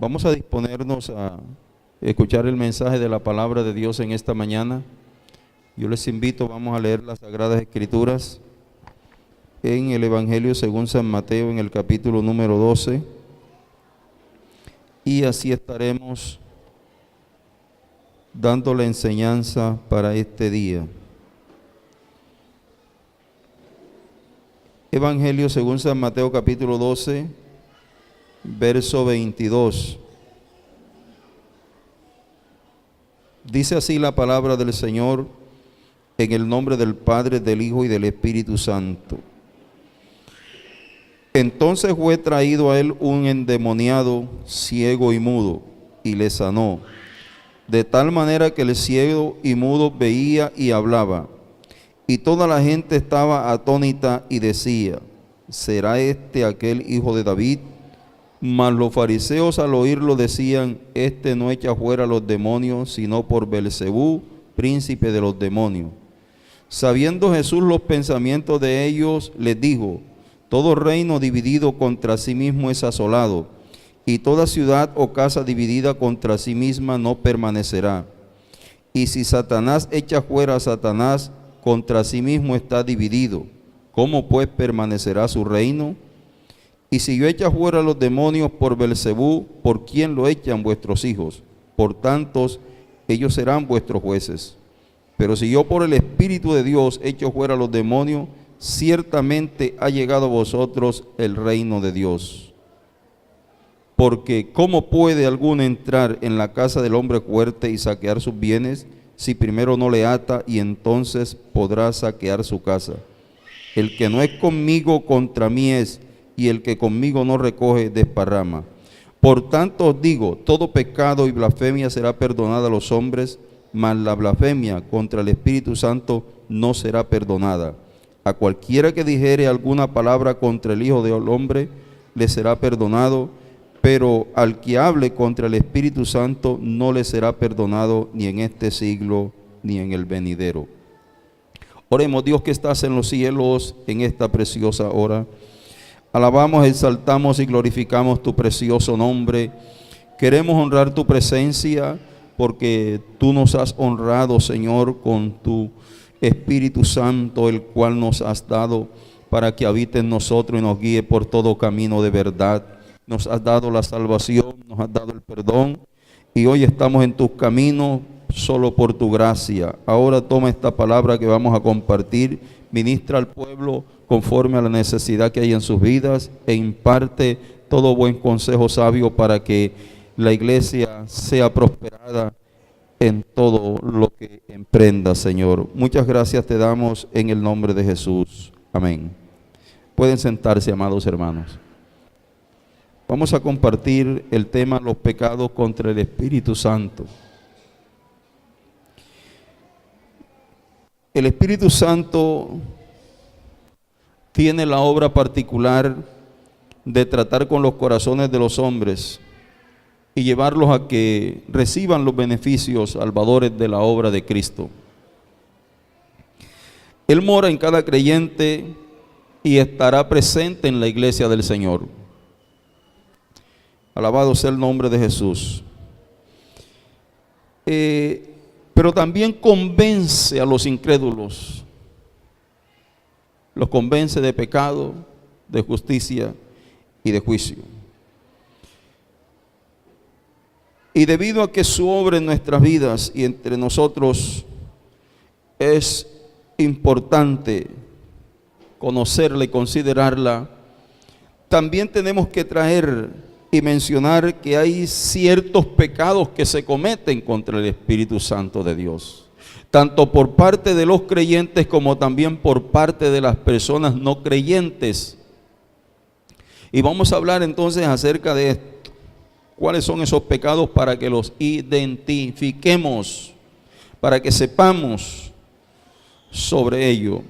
Vamos a disponernos a escuchar el mensaje de la palabra de Dios en esta mañana. Yo les invito, vamos a leer las Sagradas Escrituras en el Evangelio según San Mateo, en el capítulo número 12. Y así estaremos dando la enseñanza para este día. Evangelio según San Mateo, capítulo 12, verso 22. Dice así la palabra del Señor, en el nombre del Padre, del Hijo y del Espíritu Santo. Entonces fue traído a él un endemoniado, ciego y mudo, y le sanó, de tal manera que el ciego y mudo veía y hablaba. Y toda la gente estaba atónita y decía: ¿será este aquel hijo de David? Mas los fariseos al oírlo decían: este no echa fuera los demonios, sino por Beelzebú, príncipe de los demonios. Sabiendo Jesús los pensamientos de ellos, les dijo: todo reino dividido contra sí mismo es asolado, y toda ciudad o casa dividida contra sí misma no permanecerá. Y si Satanás echa fuera a Satanás, contra sí mismo está dividido. ¿Cómo pues permanecerá su reino? Y si yo echo fuera a los demonios por Beelzebú, ¿por quién lo echan vuestros hijos? Por tantos, ellos serán vuestros jueces. Pero si yo por el Espíritu de Dios echo fuera a los demonios, ciertamente ha llegado a vosotros el reino de Dios. Porque ¿cómo puede alguno entrar en la casa del hombre fuerte y saquear sus bienes, si primero no le ata, y entonces podrá saquear su casa? El que no es conmigo, contra mí es, y el que conmigo no recoge, desparrama. Por tanto os digo, todo pecado y blasfemia será perdonada a los hombres, mas la blasfemia contra el Espíritu Santo no será perdonada. A cualquiera que dijere alguna palabra contra el Hijo del Hombre, le será perdonado, pero al que hable contra el Espíritu Santo no le será perdonado ni en este siglo ni en el venidero. Oremos. Dios que estás en los cielos, en esta preciosa hora, alabamos, exaltamos y glorificamos tu precioso nombre. Queremos honrar tu presencia porque tú nos has honrado, Señor, con tu Espíritu Santo, el cual nos has dado para que habite en nosotros y nos guíe por todo camino de verdad. Nos has dado la salvación, nos has dado el perdón, y hoy estamos en tus caminos solo por tu gracia. Ahora toma esta palabra que vamos a compartir, ministra al pueblo conforme a la necesidad que hay en sus vidas, e imparte todo buen consejo sabio para que la iglesia sea prosperada en todo lo que emprenda, Señor. Muchas gracias te damos en el nombre de Jesús. Amén. Pueden sentarse, amados hermanos. Vamos a compartir el tema: los pecados contra el Espíritu Santo. El Espíritu Santo tiene la obra particular de tratar con los corazones de los hombres y llevarlos a que reciban los beneficios salvadores de la obra de Cristo. Él mora en cada creyente y estará presente en la iglesia del Señor. Alabado sea el nombre de Jesús. Pero también convence a los incrédulos. Los convence de pecado, de justicia y de juicio. Y debido a que su obra en nuestras vidas y entre nosotros es importante conocerla y considerarla, también tenemos que traer y mencionar que hay ciertos pecados que se cometen contra el Espíritu Santo de Dios, tanto por parte de los creyentes como también por parte de las personas no creyentes. Y vamos a hablar entonces acerca de esto. ¿Cuáles son esos pecados? Para que los identifiquemos, para que sepamos sobre ello.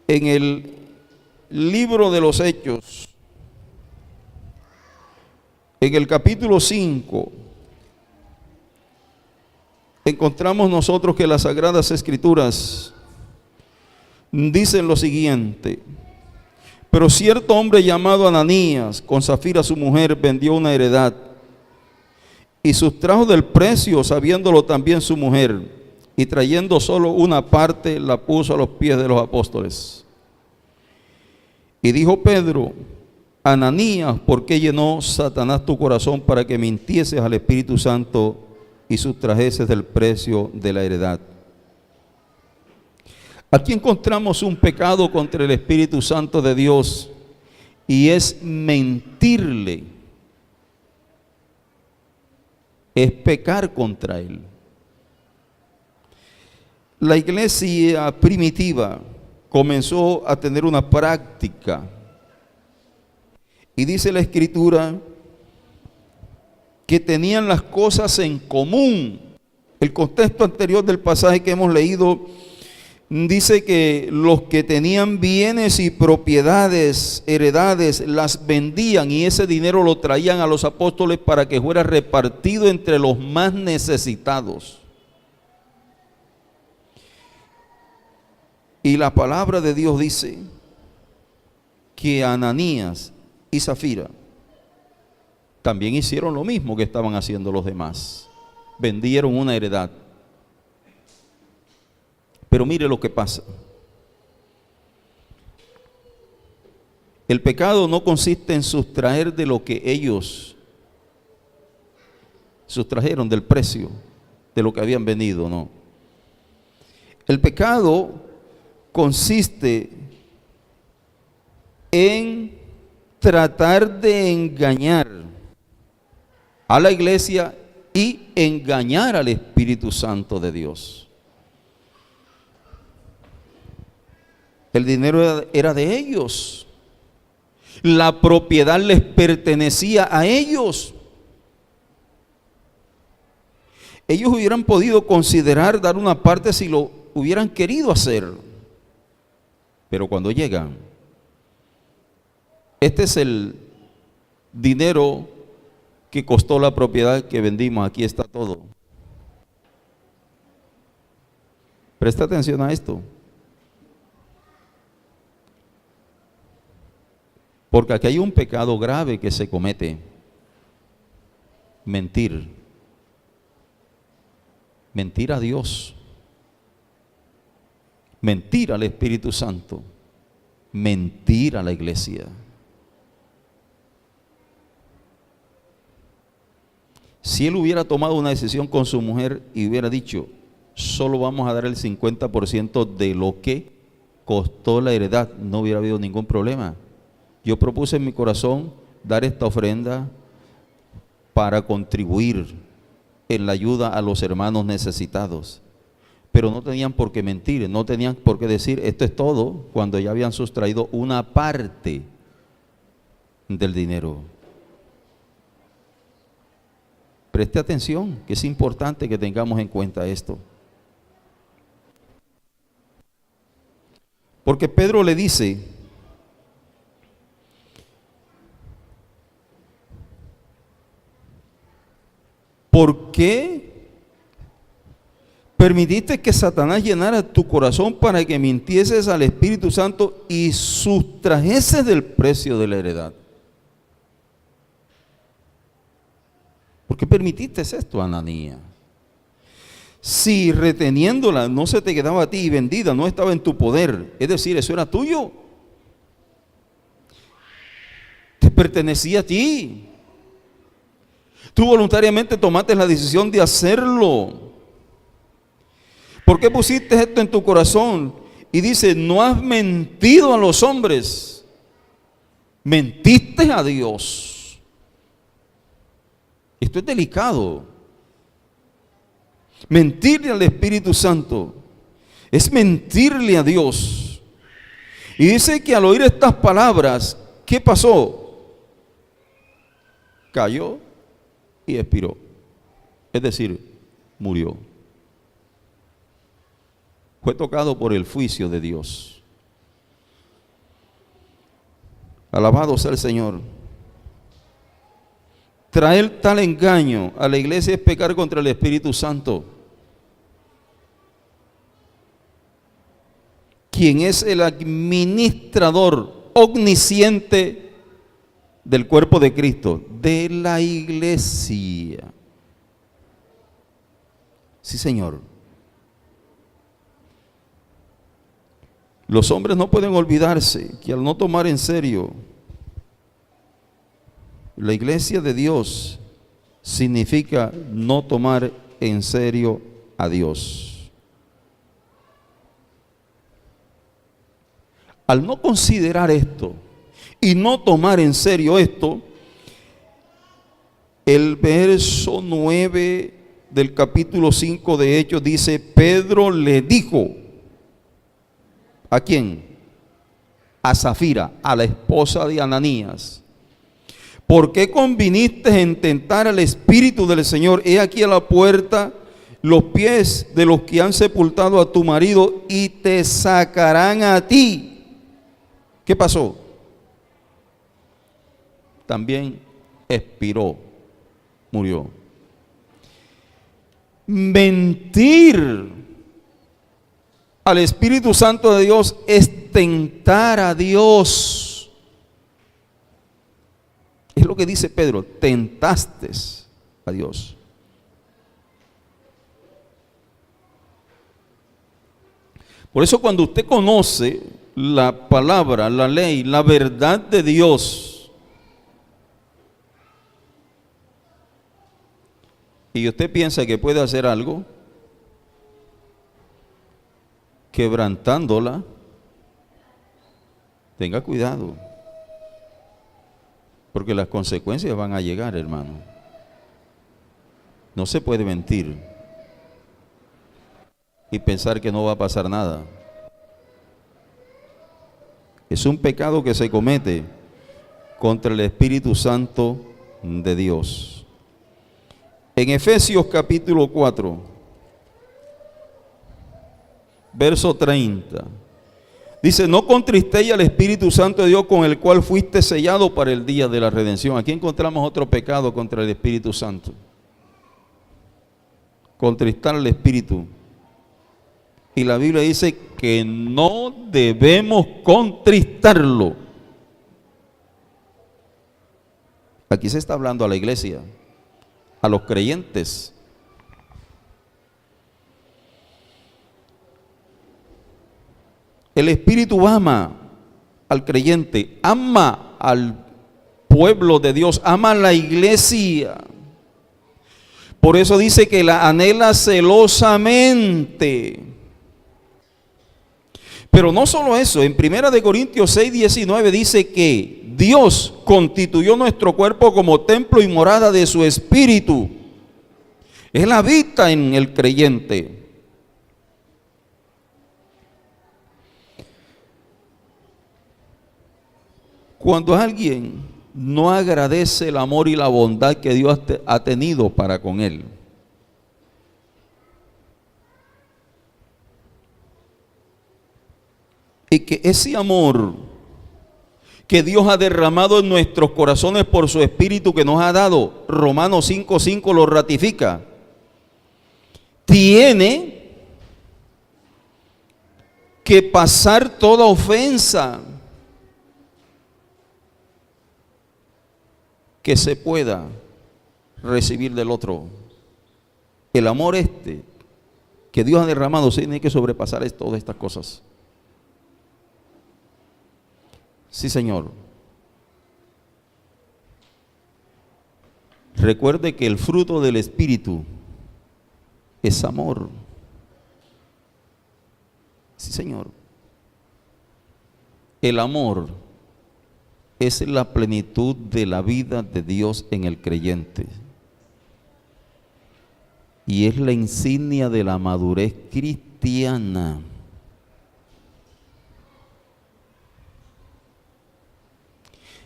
En el libro de los Hechos, en el capítulo 5, encontramos nosotros que las Sagradas Escrituras dicen lo siguiente: Pero cierto hombre llamado Ananías, con Zafira su mujer, vendió una heredad y sustrajo del precio, sabiéndolo también su mujer, y trayendo solo una parte, la puso a los pies de los apóstoles. Y dijo Pedro: Ananías, ¿por qué llenó Satanás tu corazón para que mintieses al Espíritu Santo y sustrajeses del precio de la heredad? Aquí encontramos un pecado contra el Espíritu Santo de Dios, y es mentirle, es pecar contra Él. La iglesia primitiva comenzó a tener una práctica, y dice la Escritura que tenían las cosas en común. El contexto anterior del pasaje que hemos leído dice que los que tenían bienes y propiedades, heredades, las vendían y ese dinero lo traían a los apóstoles para que fuera repartido entre los más necesitados. Y la palabra de Dios dice que Ananías y Zafira también hicieron lo mismo que estaban haciendo los demás. Vendieron una heredad. Pero mire lo que pasa. El pecado no consiste en sustraer de lo que ellos sustrajeron del precio de lo que habían vendido, no. El pecado consiste en tratar de engañar a la iglesia y engañar al Espíritu Santo de Dios. El dinero era de ellos, la propiedad les pertenecía a ellos. Ellos hubieran podido considerar dar una parte si lo hubieran querido hacer, pero cuando llegan, este es el dinero que costó la propiedad que vendimos, aquí está todo. Presta atención a esto, porque aquí hay un pecado grave que se comete: mentir. Mentir a Dios, mentir al Espíritu Santo, mentir a la iglesia. Si él hubiera tomado una decisión con su mujer y hubiera dicho: solo vamos a dar el 50% de lo que costó la heredad, no hubiera habido ningún problema. Yo propuse en mi corazón dar esta ofrenda para contribuir en la ayuda a los hermanos necesitados, pero no tenían por qué mentir, no tenían por qué decir esto es todo, cuando ya habían sustraído una parte del dinero. Preste atención, que es importante que tengamos en cuenta esto, porque Pedro le dice: ¿por qué permitiste que Satanás llenara tu corazón para que mintieses al Espíritu Santo y sustrajeses del precio de la heredad? ¿Por qué permitiste esto, Ananías? Si reteniéndola no se te quedaba a ti y vendida no estaba en tu poder, es decir, eso era tuyo, te pertenecía a ti. Tú voluntariamente tomaste la decisión de hacerlo. ¿Por qué pusiste esto en tu corazón? Y dice: no has mentido a los hombres, mentiste a Dios. Esto es delicado. Mentirle al Espíritu Santo es mentirle a Dios. Y dice que al oír estas palabras, ¿qué pasó? Cayó y expiró, es decir, murió. Fue tocado por el juicio de Dios. Alabado sea el Señor. Traer tal engaño a la iglesia es pecar contra el Espíritu Santo, quien es el administrador omnisciente del cuerpo de Cristo, de la iglesia. Sí, Señor. Los hombres no pueden olvidarse que al no tomar en serio la iglesia de Dios, significa no tomar en serio a Dios. Al no considerar esto y no tomar en serio esto, el verso 9 del capítulo 5 de Hechos dice: Pedro le dijo, ¿a quién? A Zafira, a la esposa de Ananías: ¿por qué conviniste en tentar al Espíritu del Señor? He aquí a la puerta los pies de los que han sepultado a tu marido y te sacarán a ti. ¿Qué pasó? También expiró, murió. Mentir al Espíritu Santo de Dios es tentar a Dios. Es lo que dice Pedro: tentaste a Dios. Por eso, cuando usted conoce la palabra, la ley, la verdad de Dios, y usted piensa que puede hacer algo, quebrantándola, tenga cuidado, porque las consecuencias van a llegar, hermano. No se puede mentir y pensar que no va a pasar nada. Es un pecado que se comete contra el Espíritu Santo de Dios. En Efesios capítulo 4, verso 30, dice: no contristéis al Espíritu Santo de Dios, con el cual fuiste sellado para el día de la redención. Aquí encontramos otro pecado contra el Espíritu Santo: contristar al Espíritu. Y la Biblia dice que no debemos contristarlo. Aquí se está hablando a la iglesia, a los creyentes. El Espíritu ama al creyente, ama al pueblo de Dios, ama a la iglesia. Por eso dice que la anhela celosamente. Pero no solo eso, en 1 Corintios 6, 19 dice que Dios constituyó nuestro cuerpo como templo y morada de su Espíritu. Él habita en el creyente. Cuando alguien no agradece el amor y la bondad que Dios ha tenido para con él, y que ese amor que Dios ha derramado en nuestros corazones por su Espíritu que nos ha dado, Romanos 5:5 lo ratifica, tiene que pasar toda ofensa que se pueda recibir del otro. El amor que Dios ha derramado tiene que sobrepasar todas estas cosas. Sí, Señor. Recuerde que el fruto del Espíritu es amor. Sí, Señor. El amor es la plenitud de la vida de Dios en el creyente. Y es la insignia de la madurez cristiana.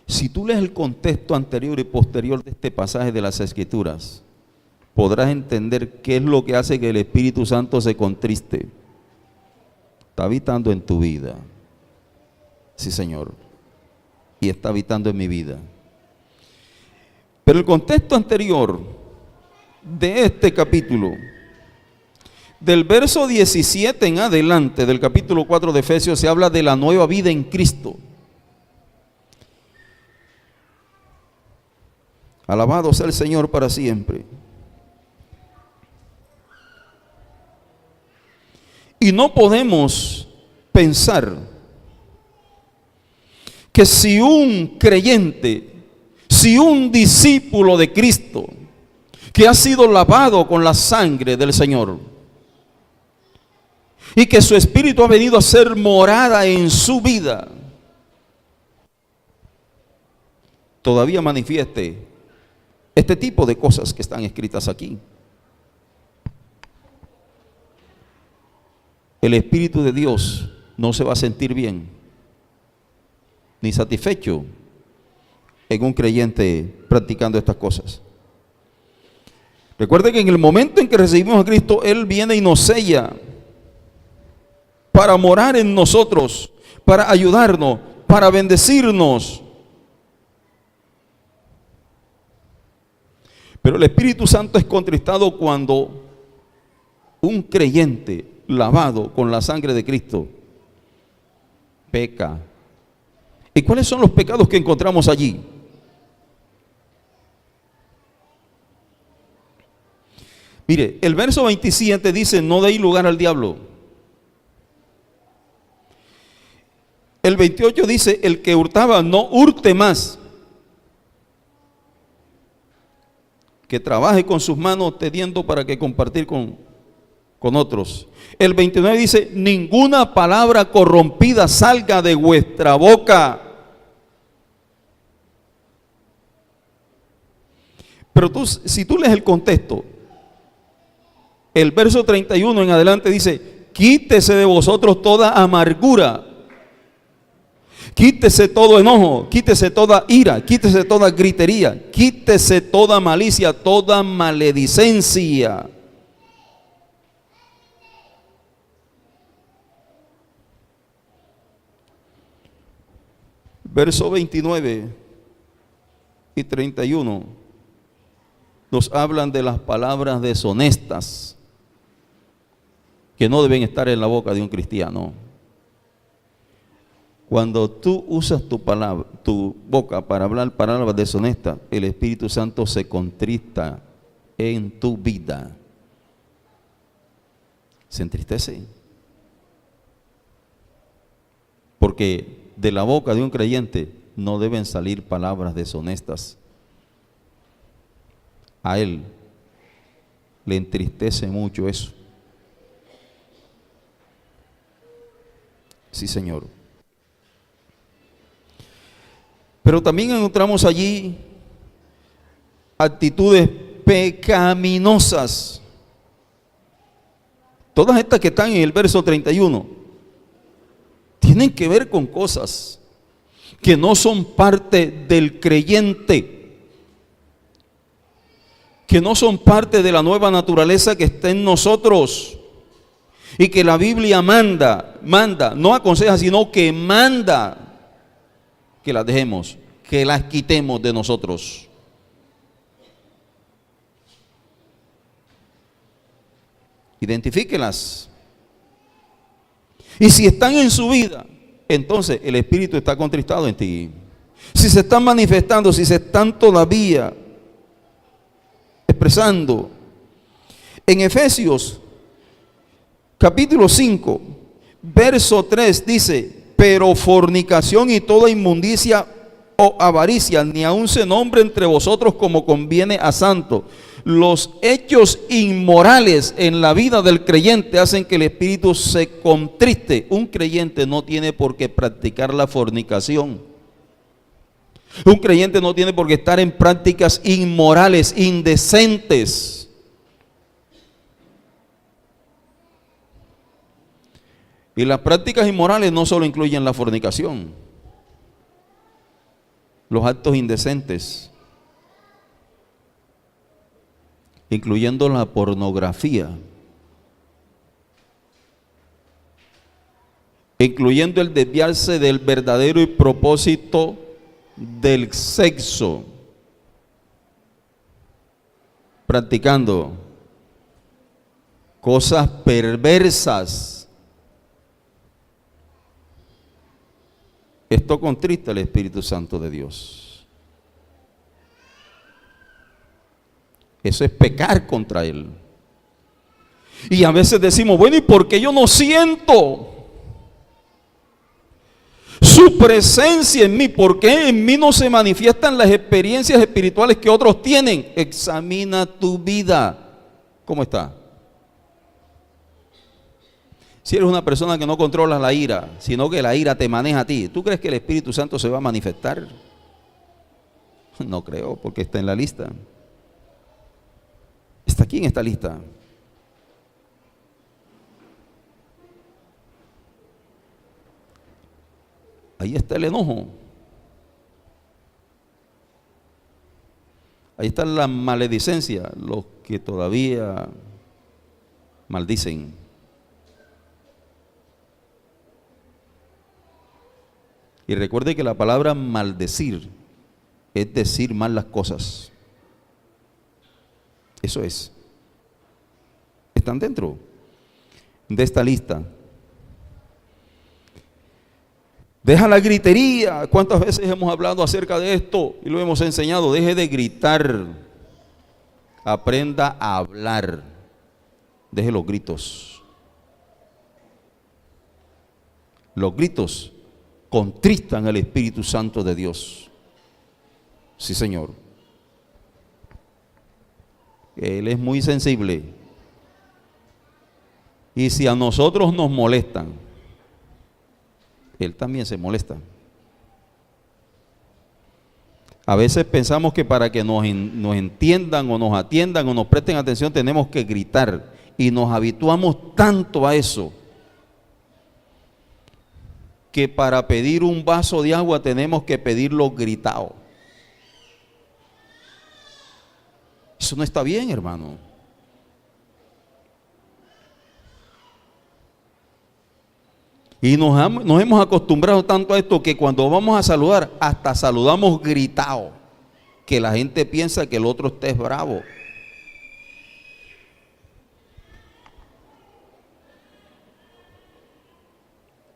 Si tú lees el contexto anterior y posterior de este pasaje de las Escrituras, podrás entender qué es lo que hace que el Espíritu Santo se contriste. Está habitando en tu vida. Sí, Señor. Y está habitando en mi vida. Pero el contexto anterior de este capítulo, del verso 17 en adelante del capítulo 4 de Efesios, se habla de la nueva vida en Cristo. Alabado sea el Señor para siempre. Y no podemos pensar que si un creyente, si un discípulo de Cristo, que ha sido lavado con la sangre del Señor, y que su espíritu ha venido a ser morada en su vida, todavía manifieste este tipo de cosas que están escritas aquí. El Espíritu de Dios no se va a sentir bien ni satisfecho en un creyente practicando estas cosas. Recuerde que en el momento en que recibimos a Cristo, Él viene y nos sella para morar en nosotros, para ayudarnos, para bendecirnos. Pero el Espíritu Santo es contristado cuando un creyente lavado con la sangre de Cristo peca. ¿Y cuáles son los pecados que encontramos allí? Mire, el verso 27 dice: no deis lugar al diablo. El 28 dice: el que hurtaba, no hurte más, que trabaje con sus manos teniendo para que compartir con otros. El 29 dice: ninguna palabra corrompida salga de vuestra boca. Pero si tú lees el contexto, el verso 31 en adelante dice: quítese de vosotros toda amargura, quítese todo enojo, quítese toda ira, quítese toda gritería, quítese toda malicia, toda maledicencia. Verso 29 y 31 nos hablan de las palabras deshonestas que no deben estar en la boca de un cristiano. Cuando tú usas tu boca para hablar palabras deshonestas, el Espíritu Santo se contrista en tu vida. Se entristece. Porque de la boca de un creyente no deben salir palabras deshonestas. A él le entristece mucho eso. Sí, Señor. Pero también encontramos allí actitudes pecaminosas. Todas estas que están en el verso 31 tienen que ver con cosas que no son parte del creyente, que no son parte de la nueva naturaleza que está en nosotros y que la Biblia manda, no aconseja, sino que manda que las dejemos, que las quitemos de nosotros. Identifíquelas. Y si están en su vida, entonces el Espíritu está contristado en ti. Si se están manifestando, si se están todavía expresando. En Efesios capítulo 5, verso 3 dice: pero fornicación y toda inmundicia o avaricia, ni aun se nombre entre vosotros como conviene a santo. Los hechos inmorales en la vida del creyente hacen que el espíritu se contriste. Un creyente no tiene por qué practicar la fornicación. Un creyente no tiene por qué estar en prácticas inmorales, indecentes. Y las prácticas inmorales no solo incluyen la fornicación, los actos indecentes, incluyendo la pornografía, incluyendo el desviarse del verdadero y propósito del sexo, practicando cosas perversas. Esto contrista al Espíritu Santo de Dios. Eso es pecar contra Él. Y a veces decimos, bueno, ¿y por qué yo no siento su presencia en mí? ¿Por qué en mí no se manifiestan las experiencias espirituales que otros tienen? Examina tu vida. ¿Cómo está? Si eres una persona que no controla la ira, sino que la ira te maneja a ti, ¿tú crees que el Espíritu Santo se va a manifestar? No creo, porque está en la lista. Está aquí en esta lista. Ahí está el enojo. Ahí está la maledicencia, los que todavía maldicen. Y recuerde que la palabra maldecir es decir mal las cosas. Eso es. Están dentro de esta lista. Deja la gritería. ¿Cuántas veces hemos hablado acerca de esto y lo hemos enseñado? Deje de gritar. Aprenda a hablar. Deje los gritos. Los gritos contristan al Espíritu Santo de Dios. Sí, Señor. Él es muy sensible. Y si a nosotros nos molestan, Él también se molesta. A veces pensamos que para que nos entiendan o nos atiendan o nos presten atención tenemos que gritar. Y nos habituamos tanto a eso, que para pedir un vaso de agua tenemos que pedirlo gritado. Eso no está bien, hermano. Y nos hemos acostumbrado tanto a esto que cuando vamos a saludar, hasta saludamos gritado, que la gente piensa que el otro esté bravo.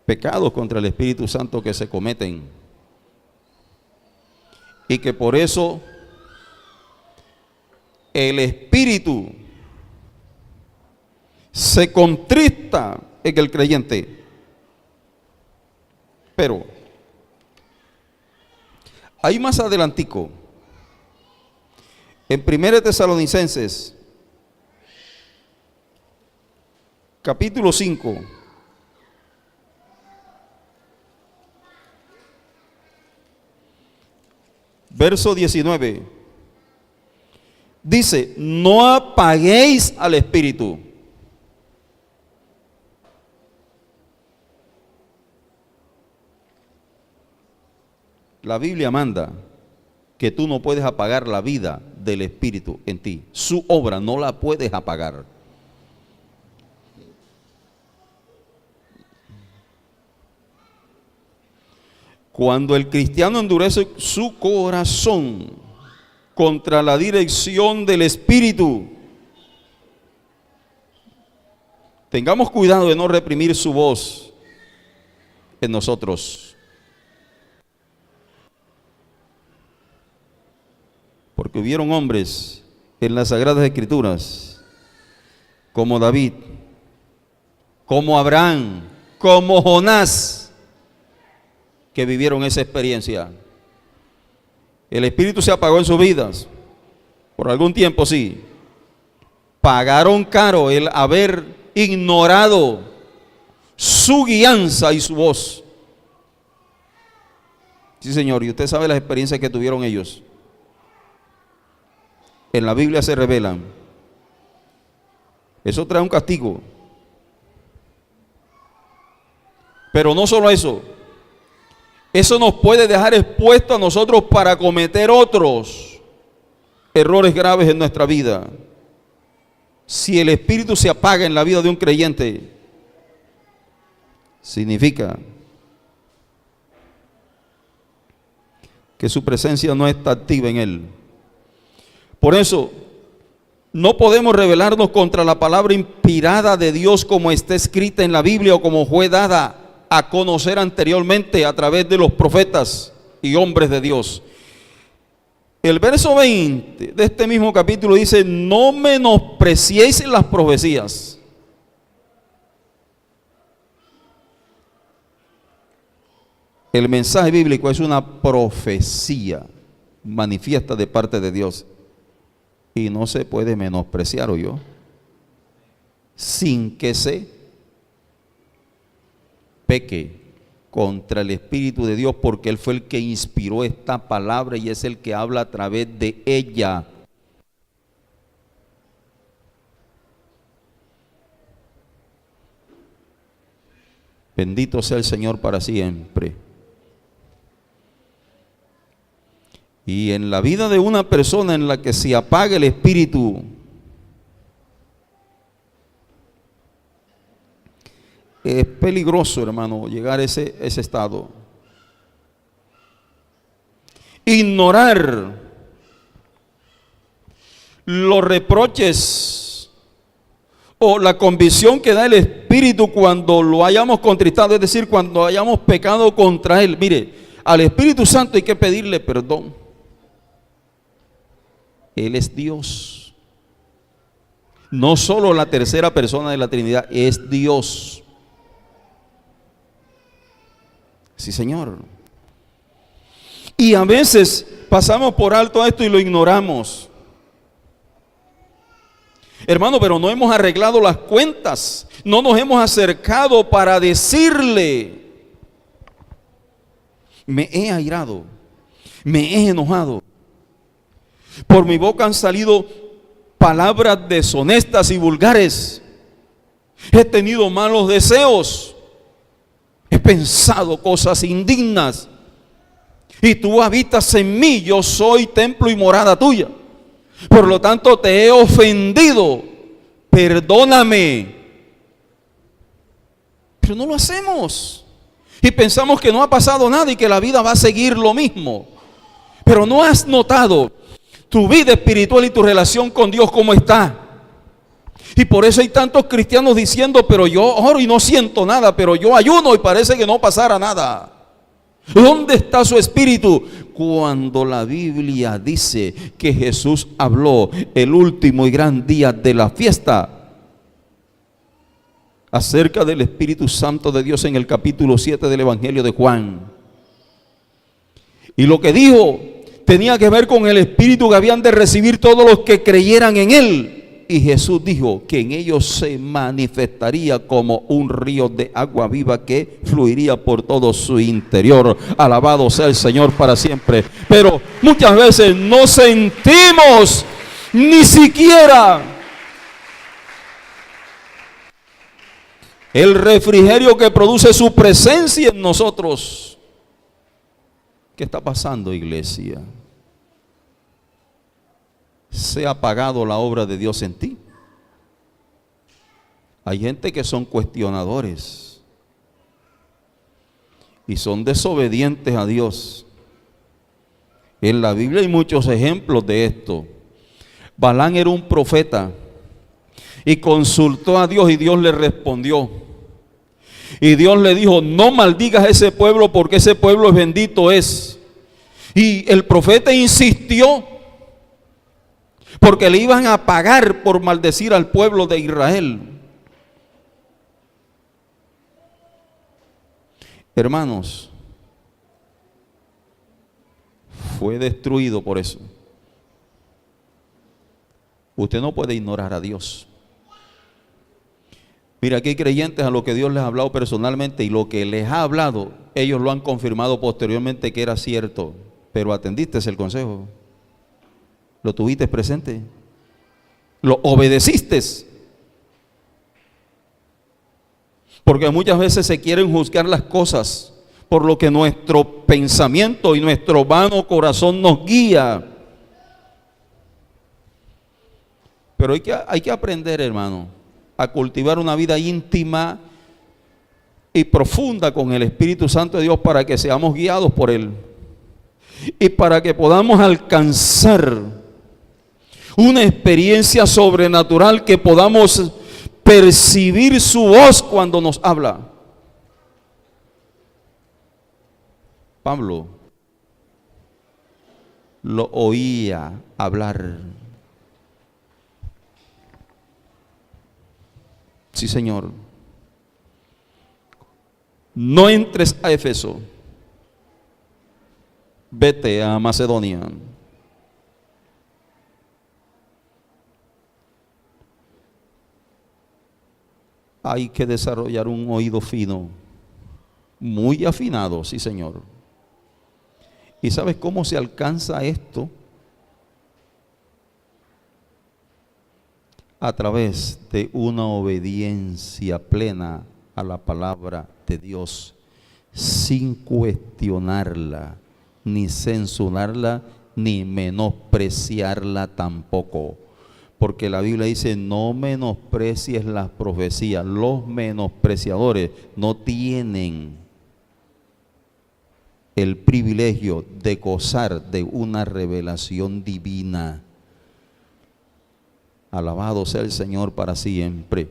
Pecados contra el Espíritu Santo que se cometen. Y que por eso el Espíritu se contrista en el creyente. Pero ahí más adelantico, en 1 Tesalonicenses, capítulo 5, verso 19, dice, no apaguéis al Espíritu. La Biblia manda que tú no puedes apagar la vida del Espíritu en ti. Su obra no la puedes apagar. Cuando el cristiano endurece su corazón contra la dirección del Espíritu, tengamos cuidado de no reprimir su voz en nosotros. Porque hubieron hombres en las Sagradas Escrituras, como David, como Abraham, como Jonás, que vivieron esa experiencia. El Espíritu se apagó en sus vidas, por algún tiempo sí. Pagaron caro el haber ignorado su guianza y su voz. Sí, Señor, y usted sabe las experiencias que tuvieron ellos. En la Biblia se revelan. Eso trae un castigo. Pero no solo eso. Eso nos puede dejar expuestos a nosotros para cometer otros errores graves en nuestra vida. Si el Espíritu se apaga en la vida de un creyente, significa que su presencia no está activa en él. Por eso, no podemos rebelarnos contra la palabra inspirada de Dios como está escrita en la Biblia o como fue dada a conocer anteriormente a través de los profetas y hombres de Dios. El verso 20 de este mismo capítulo dice: no menospreciéis las profecías. El mensaje bíblico es una profecía manifiesta de parte de Dios y no se puede menospreciar, ¿o yo? Sin que se peque contra el Espíritu de Dios, porque Él fue el que inspiró esta palabra y es el que habla a través de ella. Bendito sea el Señor para siempre. Y en la vida de una persona en la que se apaga el Espíritu, es peligroso, hermano, llegar a ese estado. Ignorar los reproches o la convicción que da el Espíritu cuando lo hayamos contristado, es decir, cuando hayamos pecado contra Él. Mire, al Espíritu Santo hay que pedirle perdón. Él es Dios. No solo la tercera persona de la Trinidad, es Dios. Sí, Señor. Y a veces pasamos por alto esto y lo ignoramos. Hermano, pero no hemos arreglado las cuentas. No nos hemos acercado para decirle: me he airado, me he enojado. Por mi boca han salido palabras deshonestas y vulgares. He tenido malos deseos. He pensado cosas indignas. Y tú habitas en mí. Yo soy templo y morada tuya. Por lo tanto te he ofendido. Perdóname. Pero no lo hacemos. Y pensamos que no ha pasado nada y que la vida va a seguir lo mismo. Pero no has notado tu vida espiritual y tu relación con Dios cómo está. Y por eso hay tantos cristianos diciendo: pero yo oro y no siento nada, pero yo ayuno y parece que no pasara nada. ¿Dónde está su espíritu? Cuando la Biblia dice que Jesús habló el último y gran día de la fiesta acerca del Espíritu Santo de Dios en el capítulo 7 del Evangelio de Juan. Y lo que dijo tenía que ver con el Espíritu que habían de recibir todos los que creyeran en Él. Y Jesús dijo que en ellos se manifestaría como un río de agua viva que fluiría por todo su interior. Alabado sea el Señor para siempre. Pero muchas veces no sentimos ni siquiera el refrigerio que produce su presencia en nosotros. ¿Qué está pasando, iglesia? ¿Se ha apagado la obra de Dios en ti? Hay gente que son cuestionadores y son desobedientes a Dios. En la Biblia hay muchos ejemplos de esto. Balán era un profeta y consultó a Dios y Dios le respondió. Y Dios le dijo: no maldigas a ese pueblo porque ese pueblo es bendito es. Y el profeta insistió porque le iban a pagar por maldecir al pueblo de Israel. Hermanos, fue destruido por eso. Usted no puede ignorar a Dios. Mira, aquí hay creyentes a los que Dios les ha hablado personalmente y lo que les ha hablado, ellos lo han confirmado posteriormente que era cierto, pero atendiste el consejo. ¿Lo tuviste presente? ¿Lo obedeciste? Porque muchas veces se quieren juzgar las cosas por lo que nuestro pensamiento y nuestro vano corazón nos guía. Pero hay que aprender, hermano, a cultivar una vida íntima y profunda con el Espíritu Santo de Dios para que seamos guiados por Él y para que podamos alcanzar una experiencia sobrenatural, que podamos percibir su voz cuando nos habla. Pablo lo oía hablar. Sí, Señor. No entres a Éfeso. Vete a Macedonia. Hay que desarrollar un oído fino, muy afinado, sí, Señor. ¿Y sabes cómo se alcanza esto? A través de una obediencia plena a la palabra de Dios, sin cuestionarla, ni censurarla, ni menospreciarla tampoco. Porque la Biblia dice, no menosprecies las profecías. Los menospreciadores no tienen el privilegio de gozar de una revelación divina. Alabado sea el Señor para siempre.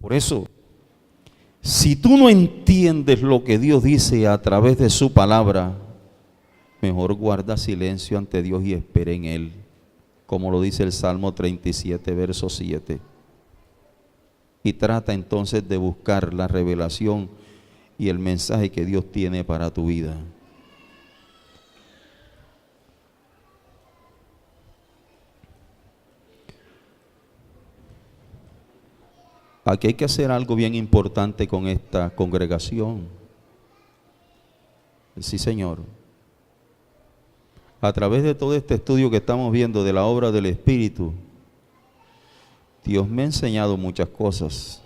Por eso, si tú no entiendes lo que Dios dice a través de su palabra, mejor guarda silencio ante Dios y espera en Él, como lo dice el Salmo 37, verso 7. Y trata entonces de buscar la revelación y el mensaje que Dios tiene para tu vida. Aquí hay que hacer algo bien importante con esta congregación. Sí, Señor. A través de todo este estudio que estamos viendo de la obra del Espíritu, Dios me ha enseñado muchas cosas.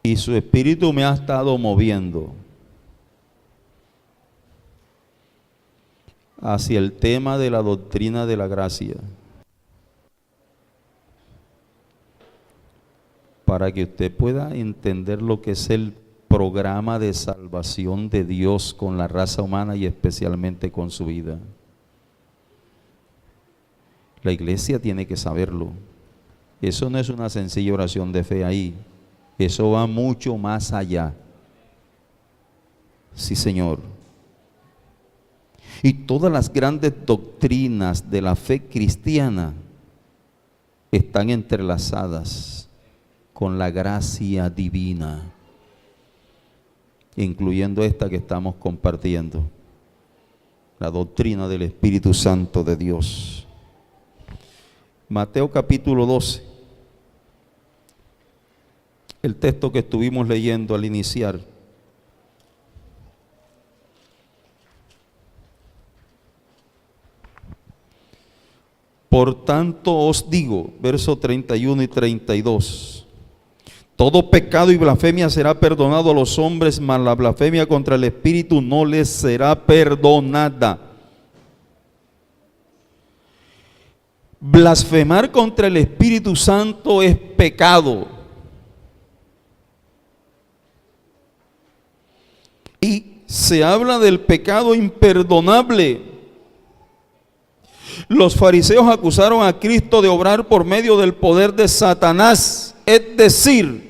Y su Espíritu me ha estado moviendo hacia el tema de la doctrina de la gracia, para que usted pueda entender lo que es el programa de salvación de Dios con la raza humana y especialmente con su vida. La iglesia tiene que saberlo. Eso no es una sencilla oración de fe ahí. Eso va mucho más allá. Sí, Señor. Y todas las grandes doctrinas de la fe cristiana están entrelazadas con la gracia divina, incluyendo esta que estamos compartiendo, la doctrina del Espíritu Santo de Dios. Mateo capítulo 12, el texto que estuvimos leyendo al iniciar. Por tanto os digo, verso 31 y 32, todo pecado y blasfemia será perdonado a los hombres, mas la blasfemia contra el Espíritu no les será perdonada. Blasfemar contra el Espíritu Santo es pecado. Y se habla del pecado imperdonable. Los fariseos acusaron a Cristo de obrar por medio del poder de Satanás, es decir,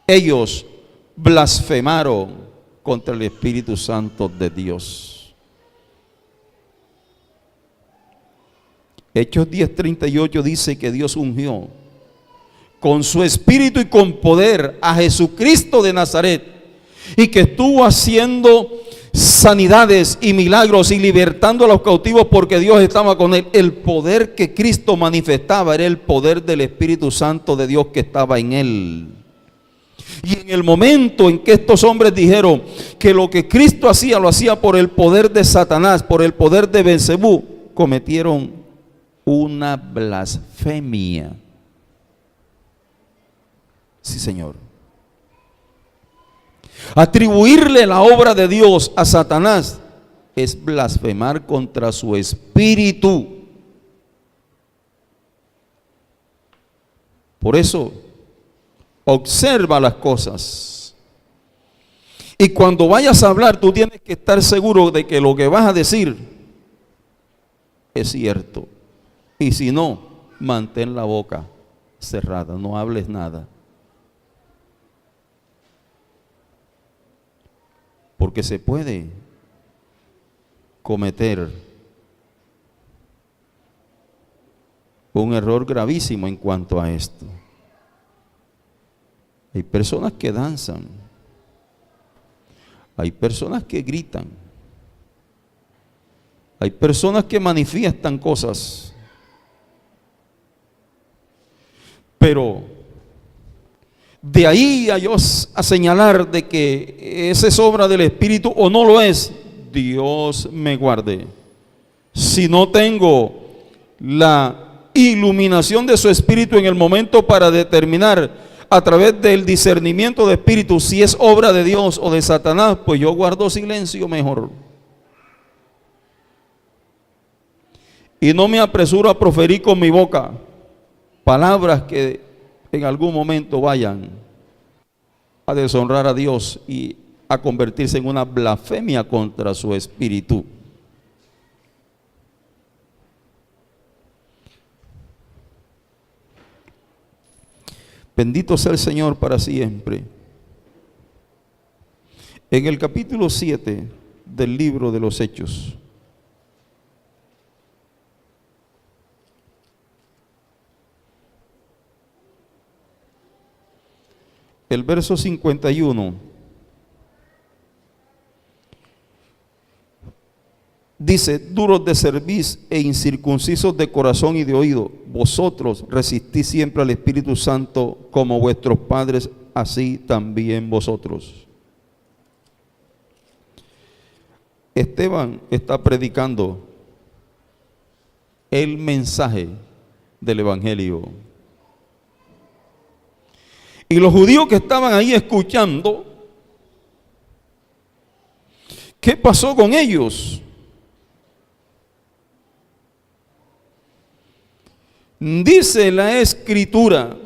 ellos blasfemaron contra el Espíritu Santo de Dios. Hechos 10:38 dice que Dios ungió con su Espíritu y con poder a Jesucristo de Nazaret, y que estuvo haciendo sanidades y milagros y libertando a los cautivos porque Dios estaba con él. El poder que Cristo manifestaba era el poder del Espíritu Santo de Dios que estaba en él. Y en el momento en que estos hombres dijeron que lo que Cristo hacía lo hacía por el poder de Satanás, por el poder de Belcebú, cometieron una blasfemia. Sí, Señor. Atribuirle la obra de Dios a Satanás es blasfemar contra su espíritu. Por eso, observa las cosas. Y cuando vayas a hablar, tú tienes que estar seguro de que lo que vas a decir es cierto. Y si no, mantén la boca cerrada, no hables nada. porque se puede cometer un error gravísimo en cuanto a esto. Hay personas que danzan, hay personas que gritan, hay personas que manifiestan cosas, pero de ahí a señalar de que esa es obra del Espíritu o no lo es, Dios me guarde. Si no tengo la iluminación de su Espíritu en el momento para determinar a través del discernimiento de Espíritu si es obra de Dios o de Satanás, pues yo guardo silencio mejor. Y no me apresuro a proferir con mi boca palabras que en algún momento vayan a deshonrar a Dios y a convertirse en una blasfemia contra su Espíritu. Bendito sea el Señor para siempre. En el capítulo 7 del libro de los Hechos, el verso 51, dice: duros de cerviz e incircuncisos de corazón y de oído, vosotros resistís siempre al Espíritu Santo, como vuestros padres, así también vosotros. Esteban está predicando el mensaje del Evangelio. Y los judíos que estaban ahí escuchando, ¿qué pasó con ellos? Dice la Escritura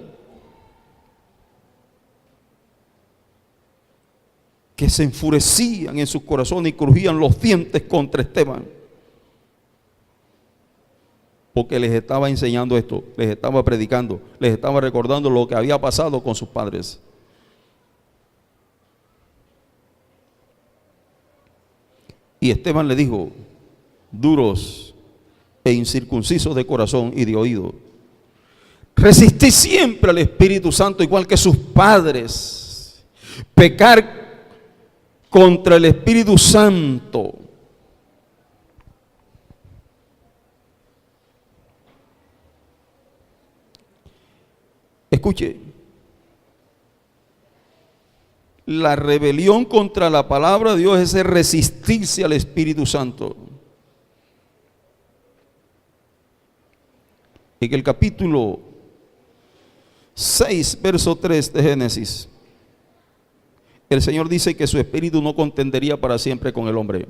que se enfurecían en sus corazones y crujían los dientes contra Esteban, porque les estaba enseñando esto, les estaba predicando, les estaba recordando lo que había pasado con sus padres. Y Esteban le dijo: duros e incircuncisos de corazón y de oído, resistí siempre al Espíritu Santo igual que sus padres. Pecar contra el Espíritu Santo escuche, la rebelión contra la palabra de Dios es resistirse al Espíritu Santo. En el capítulo 6, verso 3 de Génesis, el Señor dice que su espíritu no contendería para siempre con el hombre.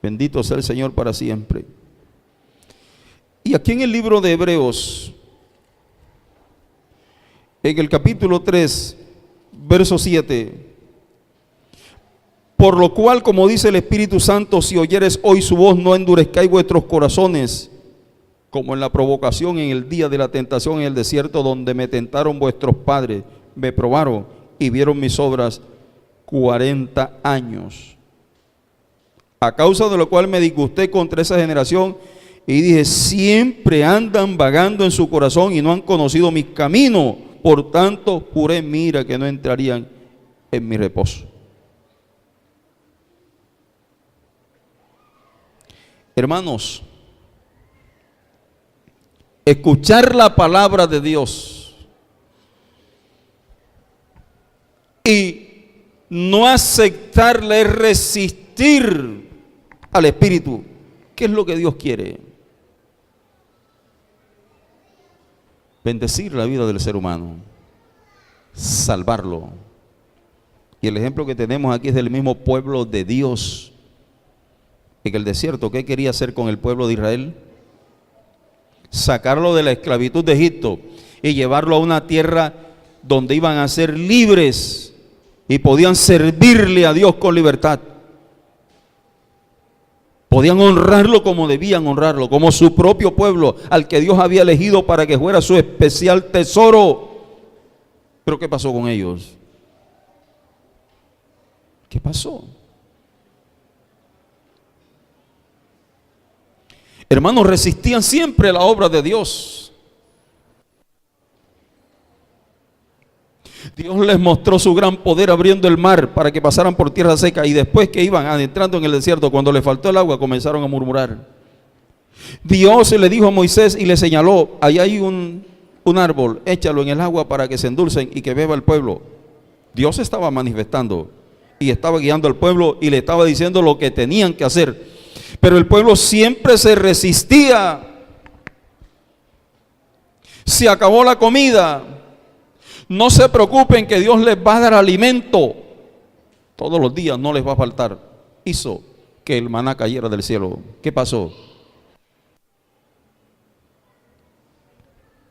Bendito sea el Señor para siempre. Y aquí en el libro de Hebreos, en el capítulo 3, verso 7, por lo cual, como dice el Espíritu Santo, si oyeres hoy su voz, no endurezcáis vuestros corazones, como en la provocación en el día de la tentación en el desierto, donde me tentaron vuestros padres, me probaron y vieron mis obras 40 años. A causa de lo cual me disgusté contra esa generación y dije: siempre andan vagando en su corazón y no han conocido mis caminos. Por tanto, juré, mira, que no entrarían en mi reposo. Hermanos, escuchar la palabra de Dios y no aceptarla es resistir al Espíritu. ¿Qué es lo que Dios quiere? Bendecir la vida del ser humano, salvarlo. Y el ejemplo que tenemos aquí es del mismo pueblo de Dios en el desierto. ¿Qué quería hacer con el pueblo de Israel? Sacarlo de la esclavitud de Egipto y llevarlo a una tierra donde iban a ser libres y podían servirle a Dios con libertad. Podían honrarlo como debían honrarlo, como su propio pueblo, al que Dios había elegido para que fuera su especial tesoro. Pero ¿qué pasó con ellos? ¿Qué pasó? Hermanos, resistían siempre la obra de Dios. Dios les mostró su gran poder abriendo el mar para que pasaran por tierra seca, y después que iban adentrando en el desierto, cuando les faltó el agua, comenzaron a murmurar. Dios le dijo a Moisés y le señaló: allá hay un árbol, échalo en el agua para que se endulcen y que beba el pueblo. Dios estaba manifestando y estaba guiando al pueblo y le estaba diciendo lo que tenían que hacer, pero el pueblo siempre se resistía. Se acabó la comida. No se preocupen, que Dios les va a dar alimento. Todos los días no les va a faltar. Hizo que el maná cayera del cielo. ¿Qué pasó?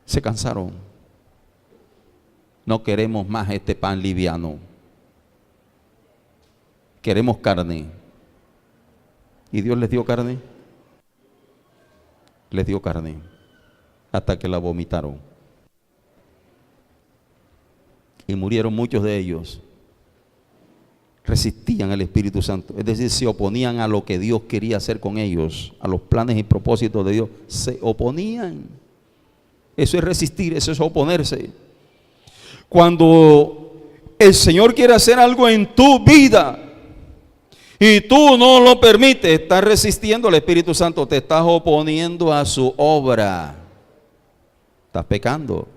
Se cansaron. No queremos más este pan liviano. Queremos carne. ¿Y Dios les dio carne? Les dio carne hasta que la vomitaron. Y murieron muchos de ellos. Resistían al Espíritu Santo, es decir, se oponían a lo que Dios quería hacer con ellos, a los planes y propósitos de Dios. Se oponían. Eso es resistir, eso es oponerse. Cuando el Señor quiere hacer algo en tu vida y tú no lo permites, estás resistiendo al Espíritu Santo, te estás oponiendo a su obra, estás pecando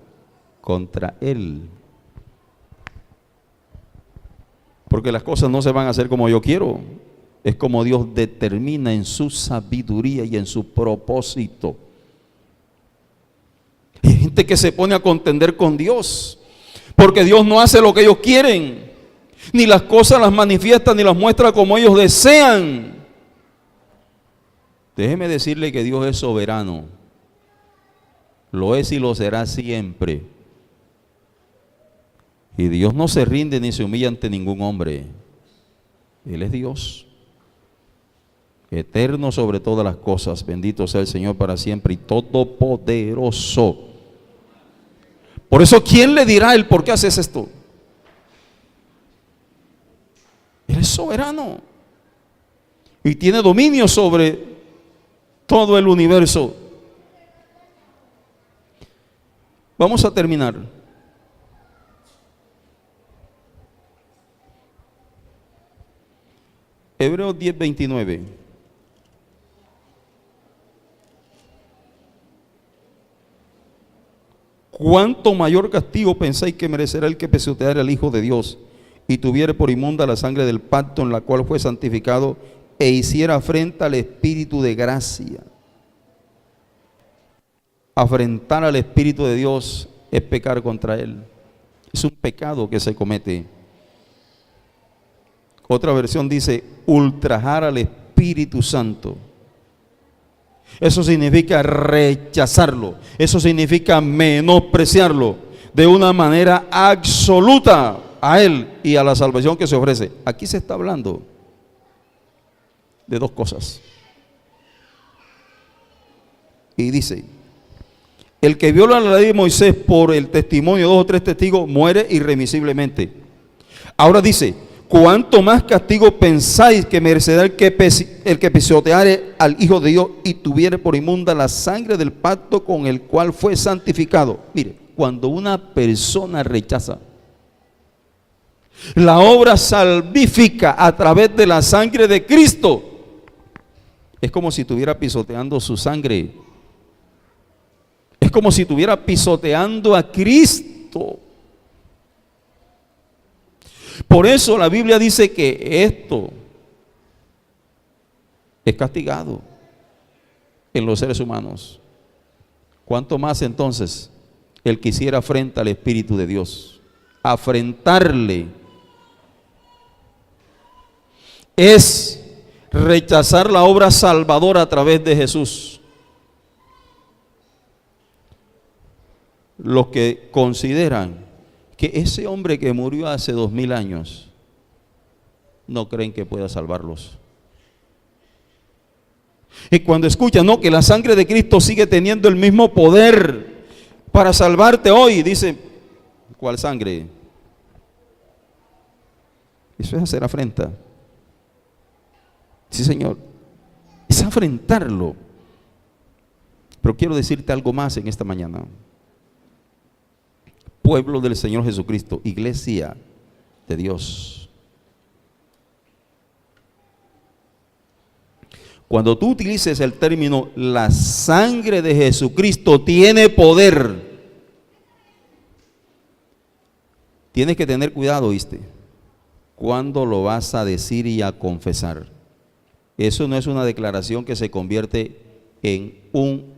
contra Él. Porque las cosas no se van a hacer como yo quiero, es como Dios determina en su sabiduría y en su propósito. Hay gente que se pone a contender con Dios, porque Dios no hace lo que ellos quieren, ni las cosas las manifiesta ni las muestra como ellos desean. Déjeme decirle que Dios es soberano, lo es y lo será siempre. Y Dios no se rinde ni se humilla ante ningún hombre. Él es Dios, eterno sobre todas las cosas. Bendito sea el Señor para siempre y todopoderoso. Por eso, ¿quién le dirá el por qué haces esto? Él es soberano y tiene dominio sobre todo el universo. Vamos a terminar. Hebreos 10:29. ¿Cuánto mayor castigo pensáis que merecerá el que pisoteare al Hijo de Dios y tuviere por inmunda la sangre del pacto en la cual fue santificado e hiciera afrenta al Espíritu de gracia? Afrentar al Espíritu de Dios es pecar contra Él. Es un pecado que se comete. Otra versión dice ultrajar al Espíritu Santo. Eso significa rechazarlo. Eso significa menospreciarlo de una manera absoluta a Él y a la salvación que se ofrece. Aquí se está hablando de dos cosas. Y dice: el que viola la ley de Moisés por el testimonio de 2 o 3 testigos muere irremisiblemente. Ahora dice: ¿cuánto más castigo pensáis que merecerá el que pisoteare al Hijo de Dios y tuviere por inmunda la sangre del pacto con el cual fue santificado? Mire, cuando una persona rechaza la obra salvífica a través de la sangre de Cristo, es como si estuviera pisoteando su sangre. Es como si estuviera pisoteando a Cristo. Por eso la Biblia dice que esto es castigado en los seres humanos. ¿Cuánto más entonces el que hiciera afrenta al Espíritu de Dios? Afrentarle es rechazar la obra salvadora a través de Jesús. Los que consideran que ese hombre que murió hace 2000 años no creen que pueda salvarlos. Y cuando escuchas, no, que la sangre de Cristo sigue teniendo el mismo poder para salvarte hoy, dice, ¿cuál sangre? Eso es hacer afrenta. Sí, Señor, es afrentarlo. Pero quiero decirte algo más en esta mañana. Pueblo del Señor Jesucristo, iglesia de Dios. Cuando tú utilices el término la sangre de Jesucristo tiene poder, tienes que tener cuidado, ¿viste? ¿Cuándo lo vas a decir y a confesar? Eso no es una declaración que se convierte en un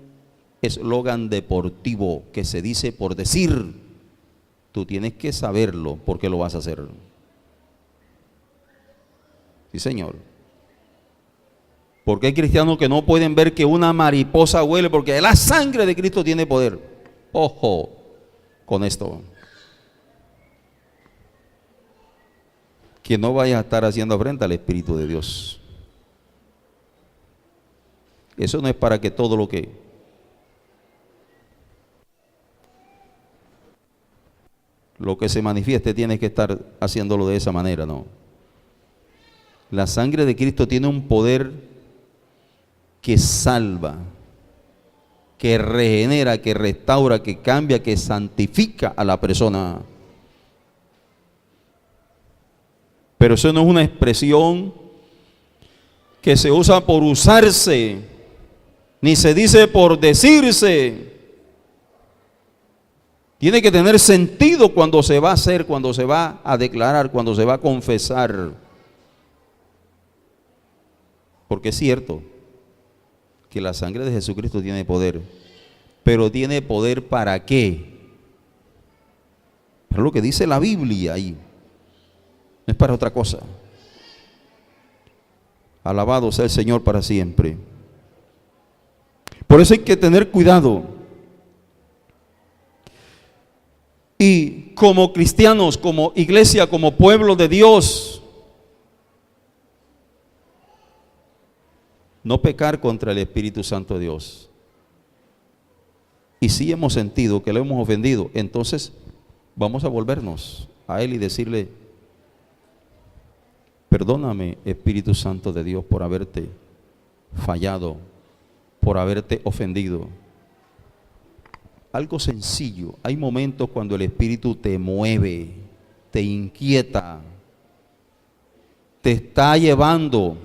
eslogan deportivo que se dice por decir. Tú tienes que saberlo porque lo vas a hacer. Sí, Señor. Porque hay cristianos que no pueden ver que una mariposa huele porque la sangre de Cristo tiene poder. Ojo con esto. Que no vayas a estar haciendo afrenta al Espíritu de Dios. Eso no es para que todo lo que se manifieste tienes que estar haciéndolo de esa manera, no. La sangre de Cristo tiene un poder que salva, que regenera, que restaura, que cambia, que santifica a la persona. Pero eso no es una expresión que se usa por usarse, ni se dice por decirse. Tiene que tener sentido cuando se va a hacer, cuando se va a declarar, cuando se va a confesar. Porque es cierto que la sangre de Jesucristo tiene poder, pero tiene poder ¿para qué? Pero lo que dice la Biblia ahí, no es para otra cosa. Alabado sea el Señor para siempre. Por eso hay que tener cuidado. Y como cristianos, como iglesia, como pueblo de Dios, no pecar contra el Espíritu Santo de Dios. Y si hemos sentido que lo hemos ofendido, entonces vamos a volvernos a Él y decirle: perdóname, Espíritu Santo de Dios, por haberte fallado, por haberte ofendido. Algo sencillo. Hay momentos cuando el Espíritu te mueve, te inquieta, te está llevando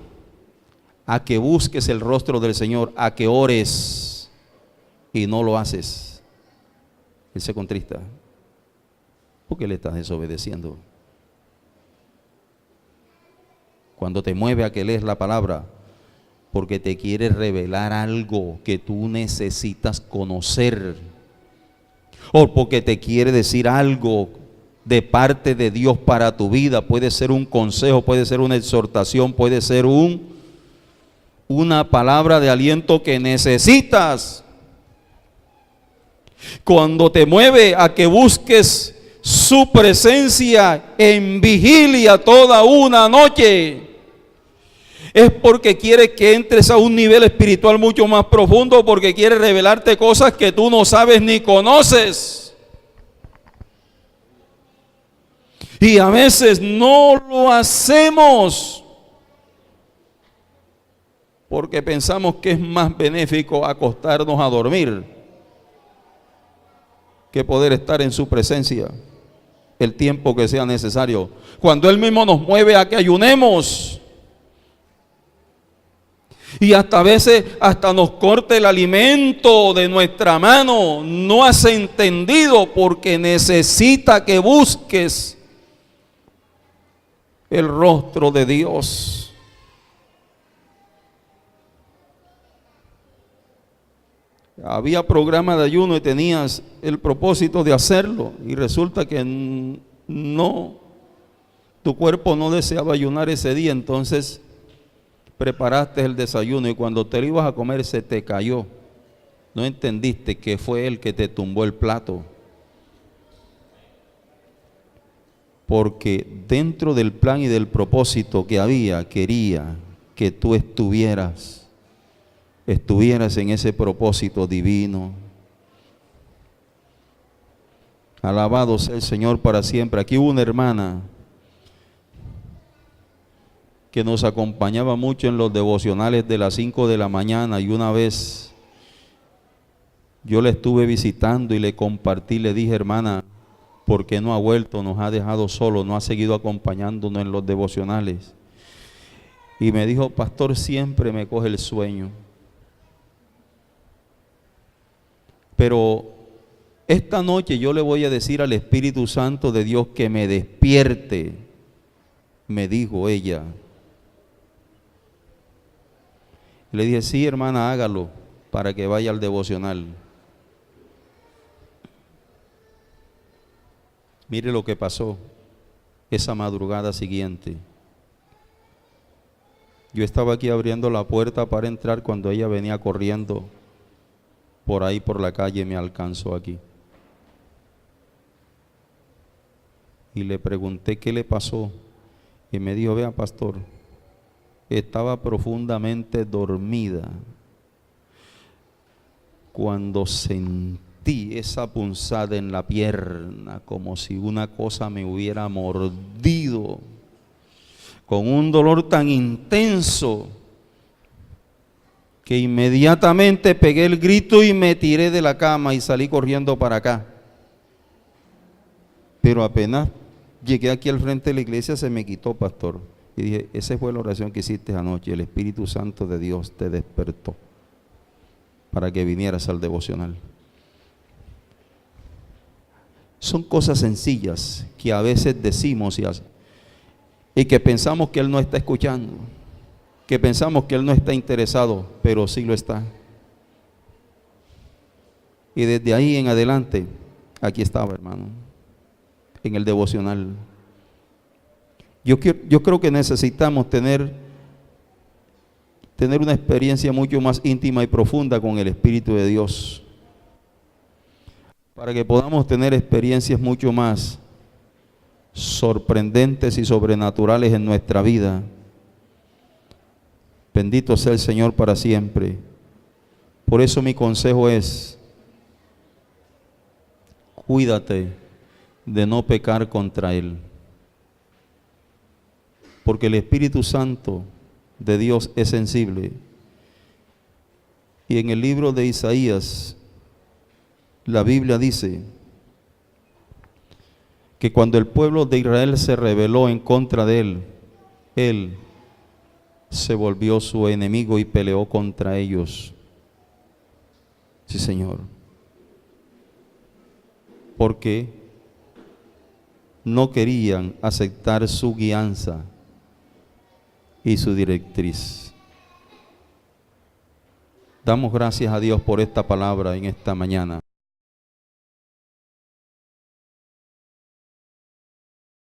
a que busques el rostro del Señor, a que ores y no lo haces. Él se contrista porque le estás desobedeciendo. Cuando te mueve a que lees la palabra, porque te quiere revelar algo que tú necesitas conocer, o porque te quiere decir algo de parte de Dios para tu vida. Puede ser un consejo, puede ser una exhortación, puede ser una palabra de aliento que necesitas. Cuando te mueve a que busques su presencia en vigilia toda una noche, es porque quiere que entres a un nivel espiritual mucho más profundo, porque quiere revelarte cosas que tú no sabes ni conoces. Y a veces no lo hacemos porque pensamos que es más benéfico acostarnos a dormir que poder estar en su presencia el tiempo que sea necesario. Cuando Él mismo nos mueve a que ayunemos, y hasta a veces hasta nos corte el alimento de nuestra mano, no has entendido, porque necesita que busques el rostro de Dios. Había programa de ayuno y tenías el propósito de hacerlo, y resulta que no, tu cuerpo no deseaba ayunar ese día. Entonces preparaste el desayuno y cuando te lo ibas a comer se te cayó. No entendiste que fue Él que te tumbó el plato. Porque dentro del plan y del propósito que había, quería que tú estuvieras estuvieras en ese propósito divino. Alabado sea el Señor para siempre. Aquí hubo una hermana que nos acompañaba mucho en los devocionales de las 5 de la mañana, y una vez yo la estuve visitando y le compartí, le dije: hermana, ¿por qué no ha vuelto? Nos ha dejado solo, no ha seguido acompañándonos en los devocionales. Y me dijo: pastor, siempre me coge el sueño. Pero esta noche yo le voy a decir al Espíritu Santo de Dios que me despierte, me dijo ella. Le dije: sí, hermana, hágalo para que vaya al devocional. Mire lo que pasó esa madrugada siguiente. Yo estaba aquí abriendo la puerta para entrar cuando ella venía corriendo por ahí por la calle, me alcanzó aquí. Y le pregunté qué le pasó. Y me dijo: vea, pastor, estaba profundamente dormida cuando sentí esa punzada en la pierna, como si una cosa me hubiera mordido, con un dolor tan intenso que inmediatamente pegué el grito y me tiré de la cama y salí corriendo para acá. Pero apenas llegué aquí al frente de la iglesia se me quitó, pastor. Y dije: esa fue la oración que hiciste anoche. El Espíritu Santo de Dios te despertó para que vinieras al devocional. Son cosas sencillas que a veces decimos y que pensamos que Él no está escuchando, que pensamos que Él no está interesado, pero sí lo está. Y desde ahí en adelante, aquí estaba, hermano, en el devocional. Yo creo que necesitamos tener una experiencia mucho más íntima y profunda con el Espíritu de Dios, para que podamos tener experiencias mucho más sorprendentes y sobrenaturales en nuestra vida. Bendito sea el Señor para siempre. Por eso mi consejo es: cuídate de no pecar contra Él, porque el Espíritu Santo de Dios es sensible. Y en el libro de Isaías, la Biblia dice que cuando el pueblo de Israel se rebeló en contra de Él, Él se volvió su enemigo y peleó contra ellos. Sí, Señor. Porque no querían aceptar su guianza y su directriz. Damos gracias a Dios por esta palabra en esta mañana.